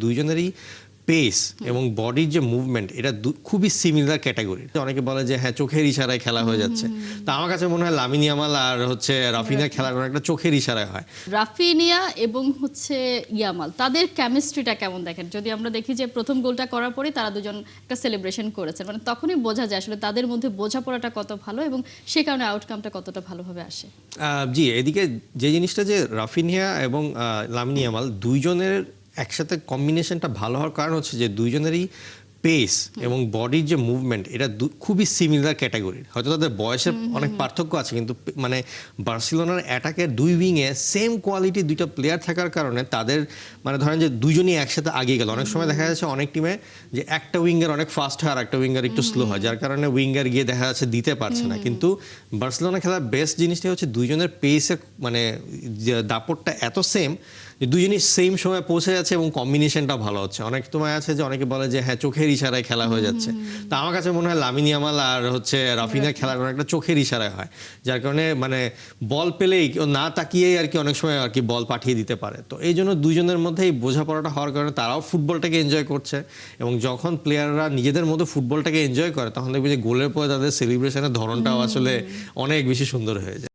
দুইজনেরই pace এবং বডির যে মুভমেন্ট এটা খুবই সিমিলার ক্যাটাগরির। অনেকে বলে যে হ্যাঁ চোখের ইশারায় খেলা হয়ে যাচ্ছে, তো আমার কাছে মনে হয় লামিন ইয়ামাল আর রাফিনিয়া খেলার একটা চোখের ইশারায় হয়। রাফিনিয়া এবং ইয়ামাল তাদের কেমিস্ট্রিটা কেমন দেখেন? যদি আমরা দেখি যে প্রথম গোলটা করার পরে তারা দুজন একটা সেলিব্রেশন করেছেন, মানে তখনই বোঝা যায় আসলে তাদের মধ্যে বোঝাপড়াটা কত ভালো এবং সে কারণে আউটকামটা কতটা ভালোভাবে আসে। জি, এদিকে যে জিনিসটা যে রাফিনিয়া এবং লামিন ইয়ামাল দুইজনের একসাথে কম্বিনেশনটা ভালো হওয়ার কারণ হচ্ছে যে দুইজনেরই পেস এবং বডির যে মুভমেন্ট এটা খুবই সিমিলার ক্যাটাগরির। হয়তো তাদের বয়সের অনেক পার্থক্য আছে, কিন্তু মানে বার্সেলোনার অ্যাটাকের দুই উইংয়ে সেম কোয়ালিটি দুইটা প্লেয়ার থাকার কারণে তাদের মানে ধরেন যে দুইজনই একসাথে আগিয়ে গেল। অনেক সময় দেখা যাচ্ছে অনেক টিমে যে একটা উইঙ্গার অনেক ফাস্ট হয় আর একটা উইঙ্গার একটু স্লো হয়, যার কারণে উইঙ্গার গিয়ে দেখা যাচ্ছে দিতে পারছে না। কিন্তু বার্সেলোনা খেলার বেস্ট জিনিসটা হচ্ছে দুইজনের পেসের মানে দাপটটা এত সেম যে দুজনই সেম সময় পৌঁছে যাচ্ছে এবং কম্বিনেশনটা ভালো হচ্ছে। অনেক সময় আছে যে অনেকে বলে যে হ্যাঁ চোখের ইশারায় খেলা হয়ে যাচ্ছে, তো আমার কাছে মনে হয় লামিন ইয়ামাল আর রাফিনিয়া খেলার একটা চোখের ইশারায় হয়, যার কারণে মানে বল পেলেই না তাকিয়েই আর কি অনেক সময় আর কি বল পাঠিয়ে দিতে পারে। তো এই জন্য দুজনের মধ্যে এই বোঝাপড়াটা হওয়ার কারণে তারাও ফুটবলটাকে এনজয় করছে, এবং যখন প্লেয়াররা নিজেদের মধ্যে ফুটবলটাকে এনজয় করে তখন দেখবে যে গোলের পরে তাদের সেলিব্রেশনের ধরনটাও আসলে অনেক বেশি সুন্দর হয়ে যায়।